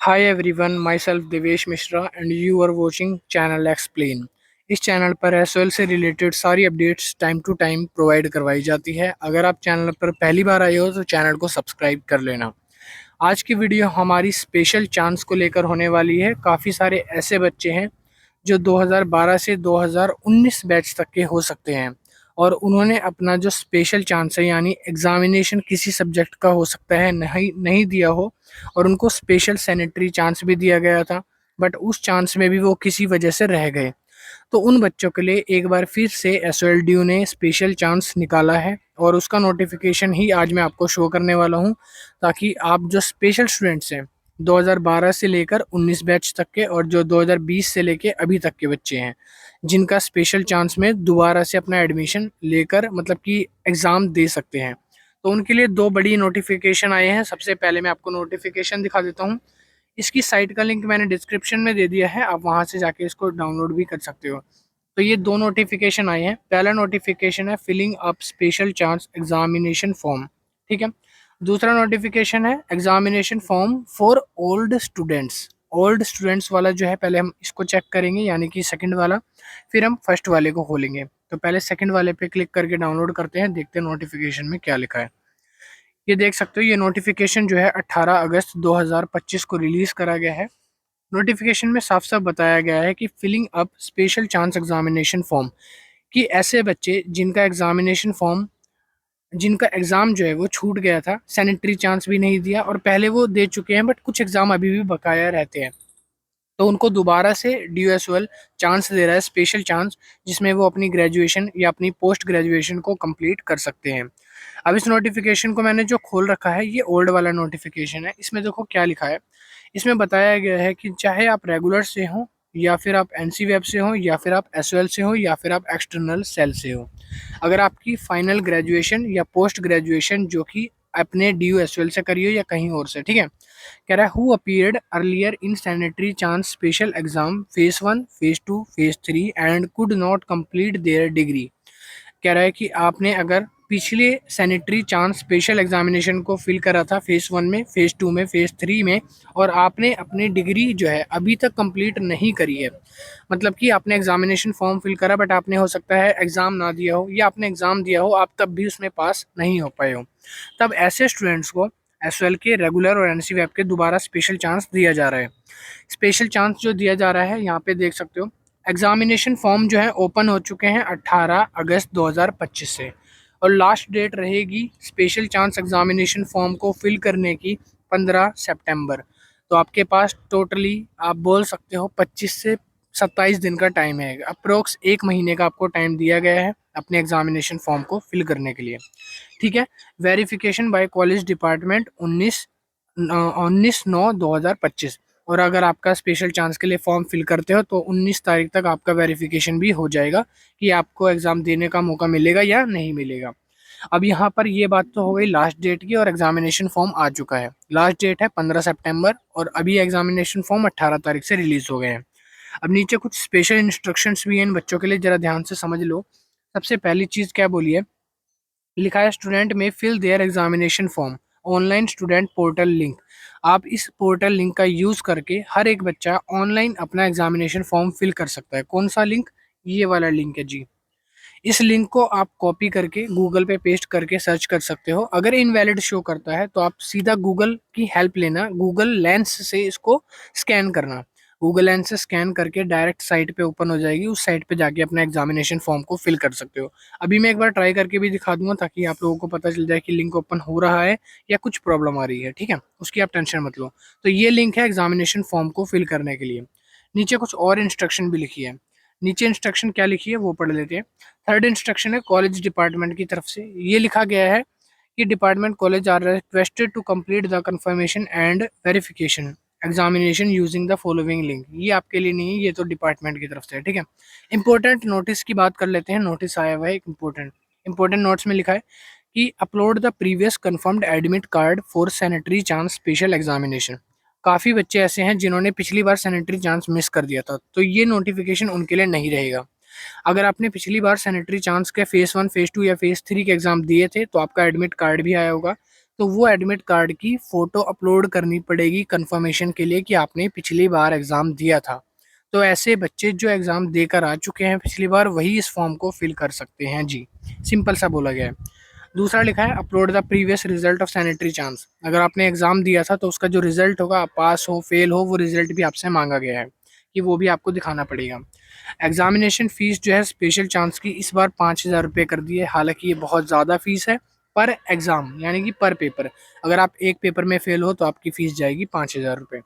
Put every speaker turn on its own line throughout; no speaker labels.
Hi everyone, myself Devesh Mishra and you are watching channel explain. इस channel पर SOL से related सारी updates time to time provide करवाई जाती है। अगर आप चैनल पर पहली बार आए हो तो चैनल को सब्सक्राइब कर लेना। आज की वीडियो हमारी स्पेशल चांस को लेकर होने वाली है। काफ़ी सारे ऐसे बच्चे हैं जो 2012 से 2019 बैच तक के हो सकते हैं और उन्होंने अपना जो स्पेशल चांस है यानी एग्जामिनेशन किसी सब्जेक्ट का हो सकता है नहीं नहीं दिया हो और उनको स्पेशल सैनिटरी चांस भी दिया गया था, बट उस चांस में भी वो किसी वजह से रह गए। तो उन बच्चों के लिए एक बार फिर से एसओएलडीयू ने स्पेशल चांस निकाला है और उसका नोटिफिकेशन ही आज मैं आपको शो करने वाला हूं, ताकि आप जो स्पेशल स्टूडेंट्स हैं 2012 से लेकर 19 बैच तक के और जो 2020 से लेके अभी तक के बच्चे हैं जिनका स्पेशल चांस में दोबारा से अपना एडमिशन लेकर मतलब कि एग्ज़ाम दे सकते हैं, तो उनके लिए दो बड़ी नोटिफिकेशन आए हैं। सबसे पहले मैं आपको नोटिफिकेशन दिखा देता हूँ। इसकी साइट का लिंक मैंने डिस्क्रिप्शन में दे दिया है, आप वहाँ से जाके इसको डाउनलोड भी कर सकते हो। तो ये दो नोटिफिकेशन आए हैं। पहला नोटिफिकेशन है filling up special chance examination form, ठीक है। दूसरा नोटिफिकेशन है examination form for old students. Old students वाला जो है पहले हम इसको चेक करेंगे यानी कि सेकंड वाला, फिर हम फर्स्ट वाले को खोलेंगे। तो पहले सेकंड वाले पे क्लिक करके डाउनलोड करते हैं, देखते हैं नोटिफिकेशन में क्या लिखा है। ये देख सकते हो, ये नोटिफिकेशन जो है 18 अगस्त 2025 को रिलीज़ करा गया है। नोटिफिकेशन में साफ साफ बताया गया है कि filling up special chance examination form, कि ऐसे बच्चे जिनका एग्ज़ाम जो है वो छूट गया था, सैनिटरी चांस भी नहीं दिया और पहले वो दे चुके हैं बट कुछ एग्ज़ाम अभी भी बकाया रहते हैं, तो उनको दोबारा से ड्यूएसएल चांस दे रहा है, स्पेशल चांस, जिसमें वो अपनी ग्रेजुएशन या अपनी पोस्ट ग्रेजुएशन को कंप्लीट कर सकते हैं। अब इस नोटिफिकेशन को मैंने जो खोल रखा है ये ओल्ड वाला नोटिफिकेशन है। इसमें देखो क्या लिखा है। इसमें बताया गया है कि चाहे आप रेगुलर से हो या फिर आप एनसी वेब से हो या फिर आप एसओएल से हो या फिर आप एक्सटर्नल सेल से हो, अगर आपकी फाइनल ग्रेजुएशन या पोस्ट ग्रेजुएशन जो कि अपने डी से करी हो या कहीं और से, ठीक है। कह रहा है who appeared earlier in sanitary chance special exam phase 1 phase 2 phase 3 and could not complete their degree. कह रहा है कि आपने अगर पिछले सैनिटरी चांस स्पेशल एग्जामिनेशन को फिल करा था फेज 1 में, फेज 2 में, फेज 3 में, और आपने अपनी डिग्री जो है अभी तक कंप्लीट नहीं करी है, मतलब कि आपने एग्जामिनेशन फॉर्म फिल करा बट आपने हो सकता है एग्ज़ाम ना दिया हो या आपने एग्ज़ाम दिया हो आप तब भी उसमें पास नहीं हो पाए हो, तब ऐसे स्टूडेंट्स को एसएल के रेगुलर और एनसी वेब के दोबारा स्पेशल चांस दिया जा रहा है। स्पेशल चांस जो दिया जा रहा है यहाँ पे देख सकते हो, एग्जामिनेशन फॉर्म जो है ओपन हो चुके हैं 18 अगस्त 2025 से और लास्ट डेट रहेगी स्पेशल चांस एग्जामिनेशन फॉर्म को फिल करने की 15 सितंबर। तो आपके पास टोटली आप बोल सकते हो 25 से 27 दिन का टाइम है, अप्रोक्स एक महीने का आपको टाइम दिया गया है अपने एग्जामिनेशन फॉर्म को फिल करने के लिए, ठीक है। वेरिफिकेशन बाय कॉलेज डिपार्टमेंट 19/9/2025, और अगर आपका स्पेशल चांस के लिए फॉर्म फिल करते हो तो 19 तारीख तक आपका वेरिफिकेशन भी हो जाएगा कि आपको एग्ज़ाम देने का मौका मिलेगा या नहीं मिलेगा। अब यहाँ पर ये बात तो हो गई लास्ट डेट की, और एग्जामिनेशन फॉर्म आ चुका है। लास्ट डेट है 15 सितंबर और अभी एग्जामिनेशन फॉर्म 18 तारीख से रिलीज़ हो गए हैं। अब नीचे कुछ स्पेशल इंस्ट्रक्शंस भी हैं इन बच्चों के लिए, ज़रा ध्यान से समझ लो। सबसे पहली चीज़ क्या बोली है, लिखा है student may fill their examination form online student portal link. आप इस पोर्टल लिंक का यूज़ करके हर एक बच्चा ऑनलाइन अपना एग्जामिनेशन फॉर्म फिल कर सकता है। कौन सा लिंक? ये वाला लिंक है जी। इस लिंक को आप कॉपी करके गूगल पे पेस्ट करके सर्च कर सकते हो। अगर इनवैलिड शो करता है तो आप सीधा गूगल की हेल्प लेना, गूगल लेंस से इसको स्कैन करना। गूगल लेंस से स्कैन करके डायरेक्ट साइट पे ओपन हो जाएगी, उस साइट पे जाके अपना एग्जामिनेशन फॉर्म को फिल कर सकते हो। अभी मैं एक बार ट्राई करके भी दिखा दूंगा ताकि आप लोगों को पता चल जाए कि लिंक ओपन हो रहा है या कुछ प्रॉब्लम आ रही है, ठीक है। उसकी आप टेंशन मत लो। तो ये लिंक है एग्जामिनेशन फॉर्म को फिल करने के लिए। नीचे कुछ और इंस्ट्रक्शन भी लिखी है। नीचे इंस्ट्रक्शन क्या लिखी है वो पढ़ लेते हैं। थर्ड इंस्ट्रक्शन है कॉलेज डिपार्टमेंट की तरफ से, ये लिखा गया है कि department college are requested to complete the confirmation and verification examination using the following link. ये आपके लिए नहीं है, ये तो डिपार्टमेंट की तरफ से है, ठीक है। इंपॉर्टेंट नोटिस की बात कर लेते हैं। नोटिस आया हुआ है एक इंपॉर्टेंट नोट्स में लिखा है कि upload the previous confirmed admit card for sanitary chance special examination. काफ़ी बच्चे ऐसे हैं जिन्होंने पिछली बार सैनिटरी चांस मिस कर दिया था, तो ये नोटिफिकेशन उनके लिए नहीं रहेगा। अगर आपने पिछली बार सैनिटरी चांस के फेज़ 1, फेज़ 2 या फेज़ 3 के एग्ज़ाम दिए थे तो आपका एडमिट कार्ड भी आया होगा। तो वो एडमिट कार्ड की फ़ोटो अपलोड करनी पड़ेगी कंफर्मेशन के लिए कि आपने पिछली बार एग्ज़ाम दिया था। तो ऐसे बच्चे जो एग्ज़ाम देकर आ चुके हैं पिछली बार, वही इस फॉर्म को फिल कर सकते हैं जी। सिंपल सा बोला गया है। दूसरा लिखा है upload the previous result of sanitary chance. अगर आपने एग्ज़ाम दिया था तो उसका जो रिजल्ट होगा, आप पास हो फेल हो, वो रिजल्ट भी आपसे मांगा गया है कि वो भी आपको दिखाना पड़ेगा। एग्जामिनेशन फ़ीस जो है स्पेशल चांस की इस बार 5,000 रुपये कर दी है। हालांकि ये बहुत ज़्यादा फ़ीस है पर एग्ज़ाम, यानी कि पर पेपर। अगर आप एक पेपर में फेल हो तो आपकी फ़ीस जाएगी 5,000 रुपये।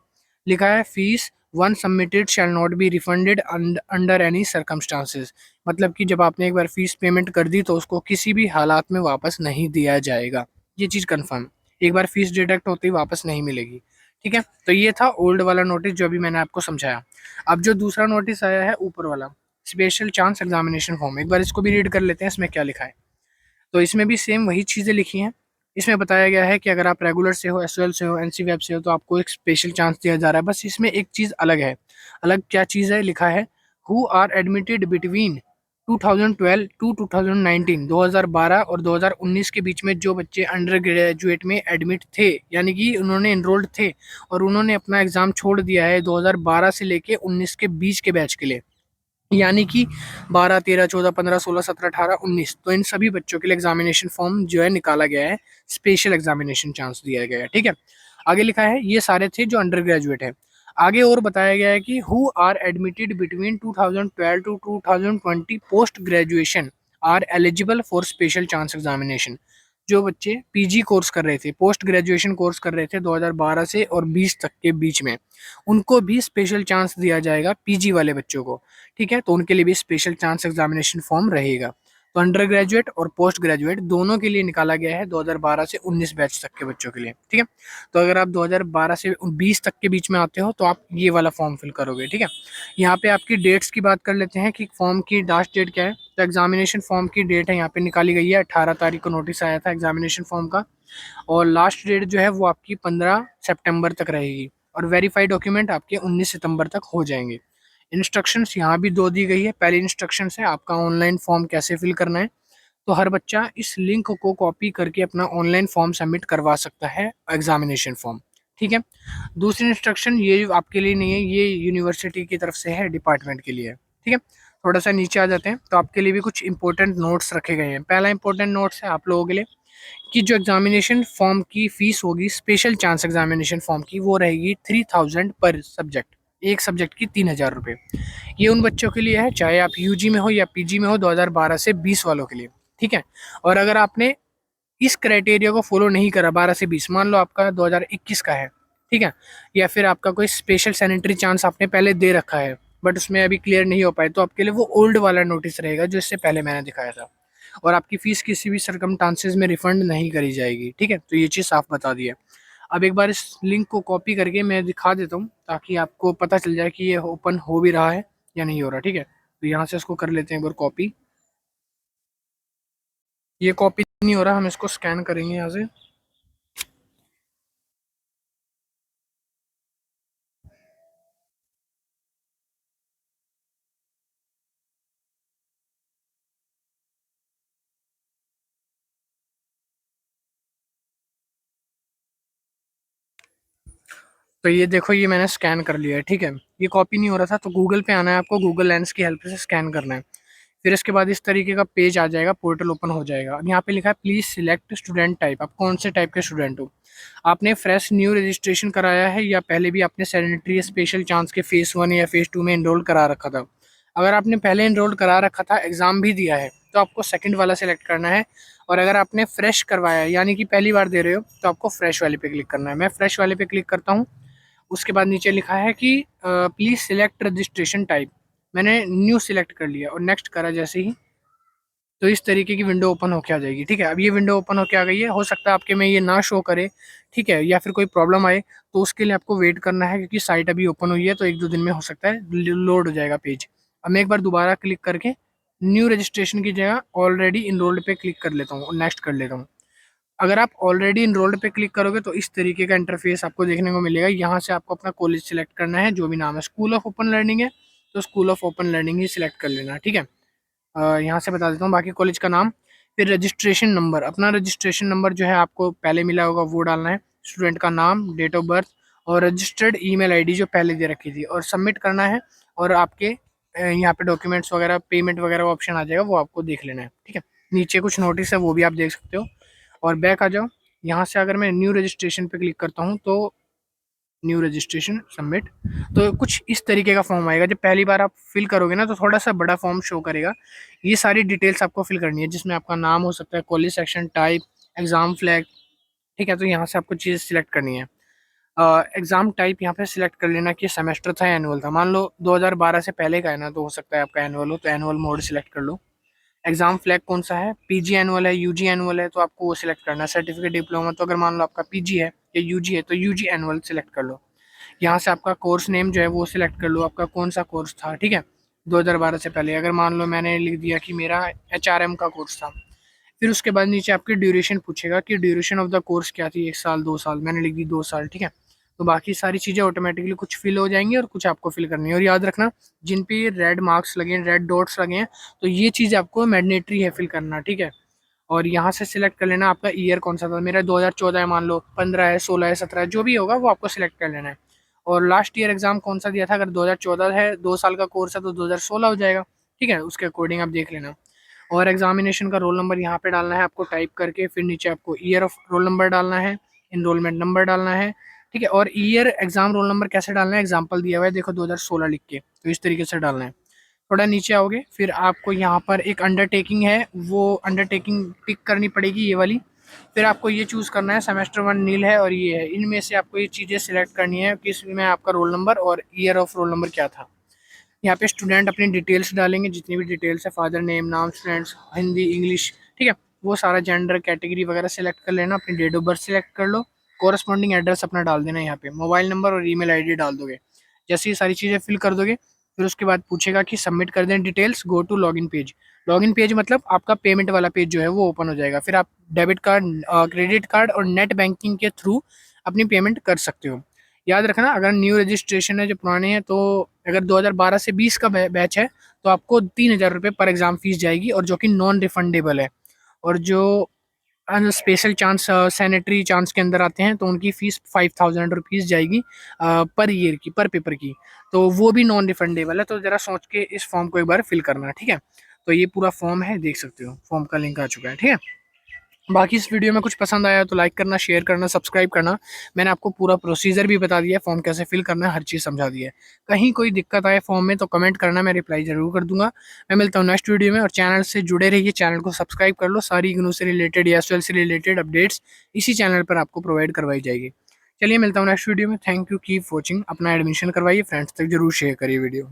लिखा है fees one submitted shall not be refunded under any circumstances. मतलब कि जब आपने एक बार फीस पेमेंट कर दी तो उसको किसी भी हालात में वापस नहीं दिया जाएगा। ये चीज़ कंफर्म, एक बार फीस डिडक्ट होती वापस नहीं मिलेगी। ठीक है, तो ये था ओल्ड वाला नोटिस जो अभी मैंने आपको समझाया। अब जो दूसरा नोटिस आया है ऊपर वाला, स्पेशल चांस एग्जामिनेशन फॉर्म, एक बार इसको भी रीड कर लेते हैं इसमें क्या लिखा है। तो इसमें भी सेम वही चीज़ें लिखी हैं। इसमें बताया गया है कि अगर आप रेगुलर से हो, एसओएल से हो, एनसी वेब से हो, तो आपको एक स्पेशल चांस दिया जा रहा है। बस इसमें एक चीज़ अलग है। अलग क्या चीज़ है, लिखा है who are admitted between 2012 to 2019, 2012 और 2019 के बीच में जो बच्चे अंडर ग्रेजुएट में एडमिट थे, यानी कि उन्होंने इनरोल्ड थे और उन्होंने अपना एग्ज़ाम छोड़ दिया है 2012 से लेके 19 के बीच के बैच के लिए, यानी कि 12, 13, 14, 15, 16, 17, 18, 19, तो इन सभी बच्चों के लिए एग्जामिनेशन फॉर्म जो है निकाला गया है, स्पेशल एग्जामिनेशन चांस दिया गया है। ठीक है, आगे लिखा है ये सारे थे जो अंडर ग्रेजुएट है। आगे और बताया गया है कि who are admitted between 2012 to 2020 post graduation are eligible for special chance examination. जो बच्चे पीजी कोर्स कर रहे थे, पोस्ट ग्रेजुएशन कोर्स कर रहे थे 2012 से और 20 तक के बीच में, उनको भी स्पेशल चांस दिया जाएगा, पीजी वाले बच्चों को। ठीक है, तो उनके लिए भी स्पेशल चांस एग्जामिनेशन फॉर्म रहेगा। तो अंडर ग्रेजुएट और पोस्ट ग्रेजुएट दोनों के लिए निकाला गया है 2012 से 19 बैच तक के बच्चों के लिए। ठीक है, तो अगर आप 2012 से 20 तक के बीच में आते हो तो आप ये वाला फॉर्म फिल करोगे। ठीक है, यहाँ पे आपकी डेट्स की बात कर लेते हैं कि फॉर्म की लास्ट डेट क्या है। तो एग्जामिनेशन फॉर्म की डेट है यहाँ पे निकाली गई है, 18 तारीख को नोटिस आया था एग्जामिनेशन फॉर्म का, और लास्ट डेट जो है वो आपकी 15 सितंबर तक रहेगी, और वेरीफाइड डॉक्यूमेंट आपके 19 सितंबर तक हो जाएंगे। इंस्ट्रक्शंस यहाँ भी दो दी गई है। पहली इंस्ट्रक्शंस है आपका ऑनलाइन फॉर्म कैसे फिल करना है। तो हर बच्चा इस लिंक को कॉपी करके अपना ऑनलाइन फॉर्म सबमिट करवा सकता है, एग्जामिनेशन फॉर्म। ठीक है, दूसरी इंस्ट्रक्शन ये आपके लिए नहीं है, ये यूनिवर्सिटी की तरफ से है, डिपार्टमेंट के लिए है। ठीक है, थोड़ा सा नीचे आ जाते हैं तो आपके लिए भी कुछ इंपॉर्टेंट नोट्स रखे गए हैं। पहला इंपॉर्टेंट नोट्स है आप लोगों के लिए कि जो एग्जामिनेशन फॉर्म की फीस होगी स्पेशल चांस एग्जामिनेशन फॉर्म की, वो रहेगी 3000 पर सब्जेक्ट। एक सब्जेक्ट की 3,000 रुपये। ये उन बच्चों के लिए है चाहे आप यूजी में हो या पीजी में हो, 2012 से 20 वालों के लिए। ठीक है, और अगर आपने इस क्राइटेरिया को फॉलो नहीं करा 12 से 20, मान लो आपका 2021 का है, ठीक है, या फिर आपका कोई स्पेशल सैनिटरी चांस आपने पहले दे रखा है बट उसमें अभी क्लियर नहीं हो पाए, तो आपके लिए वो ओल्ड वाला नोटिस रहेगा जो इससे पहले मैंने दिखाया था, और आपकी फीस किसी भी सरकमस्टांसेस में रिफंड नहीं करी जाएगी। ठीक है, तो ये चीज़ साफ बता दी है। अब एक बार इस लिंक को कॉपी करके मैं दिखा देता हूँ ताकि आपको पता चल जाए कि ये ओपन हो भी रहा है या नहीं हो रहा। ठीक है, तो यहाँ से इसको कर लेते हैं एक बार कॉपी। ये कॉपी नहीं हो रहा, हम इसको स्कैन करेंगे यहाँ से। तो ये देखो, ये मैंने स्कैन कर लिया है। ठीक है, ये कॉपी नहीं हो रहा था तो गूगल पे आना है आपको, गूगल लेंस की हेल्प से स्कैन करना है। फिर इसके बाद इस तरीके का पेज आ जाएगा, पोर्टल ओपन हो जाएगा। अब यहाँ पे लिखा है प्लीज सिलेक्ट स्टूडेंट टाइप, आप कौन से टाइप के स्टूडेंट हो। आपने फ्रेश न्यू रजिस्ट्रेशन कराया है या पहले भी आपने सैनिटरी स्पेशल चांस के फेज़ 1 या फेज़ 2 में इनरोल करा रखा था। अगर आपने पहले इनरोल करा रखा था, एग्ज़ाम भी दिया है, तो आपको सेकंड वाला सेलेक्ट करना है। और अगर आपने फ्रेश करवाया है यानी कि पहली बार दे रहे हो, तो आपको फ्रेश वाले पे क्लिक करना है। मैं फ्रेश वाले पे क्लिक करता हूँ। उसके बाद नीचे लिखा है कि प्लीज़ सिलेक्ट रजिस्ट्रेशन टाइप, मैंने न्यू सिलेक्ट कर लिया और नेक्स्ट करा जैसे ही, तो इस तरीके की विंडो ओपन होके आ जाएगी। ठीक है, अब ये विंडो ओपन होके आ गई है। हो सकता है आपके में ये ना शो करे, ठीक है, या फिर कोई प्रॉब्लम आए, तो उसके लिए आपको वेट करना है क्योंकि साइट अभी ओपन हुई है, तो 1-2 दिन में हो सकता है लोड हो जाएगा पेज। अब मैं एक बार दोबारा क्लिक करके न्यू रजिस्ट्रेशन की जगह ऑलरेडी इनरोल्ड पे क्लिक कर लेता हूँ और नेक्स्ट कर लेता हूँ। अगर आप ऑलरेडी इनरोल्ड पे क्लिक करोगे तो इस तरीके का इंटरफेस आपको देखने को मिलेगा। यहाँ से आपको अपना कॉलेज सिलेक्ट करना है, जो भी नाम है। स्कूल ऑफ ओपन लर्निंग है तो school of open learning he select कर लेना। ठीक है, यहाँ से बता देता हूँ बाकी कॉलेज का नाम। फिर रजिस्ट्रेशन नंबर, अपना रजिस्ट्रेशन नंबर जो है आपको पहले मिला होगा वो डालना है, स्टूडेंट का नाम, डेट ऑफ बर्थ और रजिस्टर्ड ईमेल आईडी जो पहले दे रखी थी, और सबमिट करना है। और आपके यहाँ पे डॉक्यूमेंट्स वगैरह, पेमेंट वगैरह ऑप्शन आ जाएगा, वो आपको देख लेना है, ठीक है। नीचे कुछ नोटिस है वो भी आप देख सकते हो। और बैक आ जाओ, यहाँ से अगर मैं न्यू रजिस्ट्रेशन पे क्लिक करता हूँ तो न्यू रजिस्ट्रेशन सबमिट, तो कुछ इस तरीके का फॉर्म आएगा। जब पहली बार आप फिल करोगे ना तो थोड़ा सा बड़ा फॉर्म शो करेगा। ये सारी डिटेल्स आपको फिल करनी है, जिसमें आपका नाम हो सकता है, college section, type, exam flag, ठीक है। तो यहाँ से आपको चीज़ सिलेक्ट करनी है। एग्जाम टाइप यहाँ पे सिलेक्ट कर लेना कि सेमेस्टर था या एनुअल था। मान लो 2012 से पहले का है ना, तो हो सकता है आपका एनुअल हो, तो एनुअल मोड सिलेक्ट कर लो। एग्जाम फ्लैग कौन सा है, पीजी एनुअल है, यूजी एनुअल है, तो आपको वो सिलेक्ट करना है। सर्टिफिकेट डिप्लोमा, तो अगर मान लो आपका पीजी है या यूजी है तो यूजी एनुअल सिलेक्ट कर लो। यहाँ से आपका कोर्स नेम जो है वो सिलेक्ट कर लो, आपका कौन सा कोर्स था, ठीक है, 2012 से पहले। अगर मान लो मैंने लिख दिया कि मेरा एचआरएम का कोर्स था, फिर उसके बाद नीचे आपकी ड्यूरेशन पूछेगा कि ड्यूरेशन ऑफ द कोर्स क्या थी, 1 साल 2 साल, मैंने लिख दी 2 साल, ठीक है। तो बाकी सारी चीज़ें ऑटोमेटिकली कुछ फिल हो जाएंगी और कुछ आपको फिल करनी है। और याद रखना, जिन पे रेड मार्क्स लगे हैं, रेड डॉट्स लगे हैं, तो ये चीज़ आपको मैंडेटरी है फिल करना, ठीक है। और यहाँ से सिलेक्ट कर लेना आपका ईयर कौन सा था। मेरा 2014 है, मान लो 15 है, 16 है, 17 है, जो भी होगा वो आपको सिलेक्ट कर लेना है। और लास्ट ईयर एग्जाम कौन सा दिया था, अगर 2014 है, 2 साल का कोर्स है, तो 2016 हो जाएगा, ठीक है। उसके अकॉर्डिंग आप देख लेना। और एग्जामिनेशन का रोल नंबर यहाँ पे डालना है आपको टाइप करके, फिर नीचे आपको ईयर ऑफ रोल नंबर डालना है, इनरोलमेंट नंबर डालना है, ठीक है। और ईयर एग्जाम रोल नंबर कैसे डालना है, एग्जाम्पल दिया हुआ है देखो 2016 लिख के, तो इस तरीके से डालना है। थोड़ा नीचे आओगे, फिर आपको यहाँ पर एक अंडरटेकिंग है, वो अंडरटेकिंग टिक करनी पड़ेगी, ये वाली। फिर आपको ये चूज़ करना है, सेमेस्टर 1 नील है और ये है, इनमें से आपको ये चीज़ें सिलेक्ट करनी है कि इसमें आपका रोल नंबर और ईयर ऑफ रोल नंबर क्या था। यहाँ पे स्टूडेंट अपनी डिटेल्स डालेंगे, जितनी भी डिटेल्स है, फादर नेम, नाम, स्टूडेंट्स, हिंदी, इंग्लिश, ठीक है। वो सारा जेंडर, कैटेगरी वगैरह सिलेक्ट कर लेना, अपनी डेट ऑफ बर्थ सिलेक्ट कर लो, कोरस्पॉन्डिंग एड्रेस अपना डाल देना, यहाँ पे मोबाइल नंबर और ईमेल आईडी डाल दोगे। जैसे ये सारी चीज़ें फिल कर दोगे, फिर उसके बाद पूछेगा कि सबमिट कर दें details, go to login page. Login page मतलब आपका पेमेंट वाला पेज जो है वो ओपन हो जाएगा। फिर आप डेबिट कार्ड, क्रेडिट कार्ड और नेट बैंकिंग के थ्रू अपनी पेमेंट कर सकते हो। याद रखना, अगर न्यू रजिस्ट्रेशन है, जो पुराने हैं, तो अगर 2012 से 20 का बैच है तो आपको 3000 रुपये पर एग्ज़ाम फीस जाएगी, और जो कि नॉन रिफंडेबल है। और जो स्पेशल चांस, सैनिटरी चांस के अंदर आते हैं, तो उनकी फ़ीस 5000 रुपीज़ जाएगी पर ईयर की, पर पेपर की। तो वो भी नॉन रिफंडेबल है। तो ज़रा सोच के इस फॉर्म को एक बार फिल करना, ठीक है। तो ये पूरा फॉर्म है, देख सकते हो, फॉर्म का लिंक आ चुका है, ठीक है। बाकी इस वीडियो में कुछ पसंद आया तो लाइक करना, शेयर करना, सब्सक्राइब करना। मैंने आपको पूरा प्रोसीजर भी बता दिया है, फॉर्म कैसे फिल करना है, हर चीज़ समझा दी है। कहीं कोई दिक्कत आए फॉर्म में तो कमेंट करना, मैं रिप्लाई ज़रूर कर दूंगा। मैं मिलता हूँ नेक्स्ट वीडियो में, और चैनल से जुड़े रहिए, चैनल को सब्सक्राइब कर लो। सारी इग्नू से रिलेटेड या एसएसएल से रिलेटेड अपडेट्स इसी चैनल पर आपको प्रोवाइड करवाई जाएगी। चलिए मिलता हूँ नेक्स्ट वीडियो में। Thank you, keep watching. अपना एडमिशन करवाइए, फ्रेंड्स तक जरूर शेयर करिए वीडियो।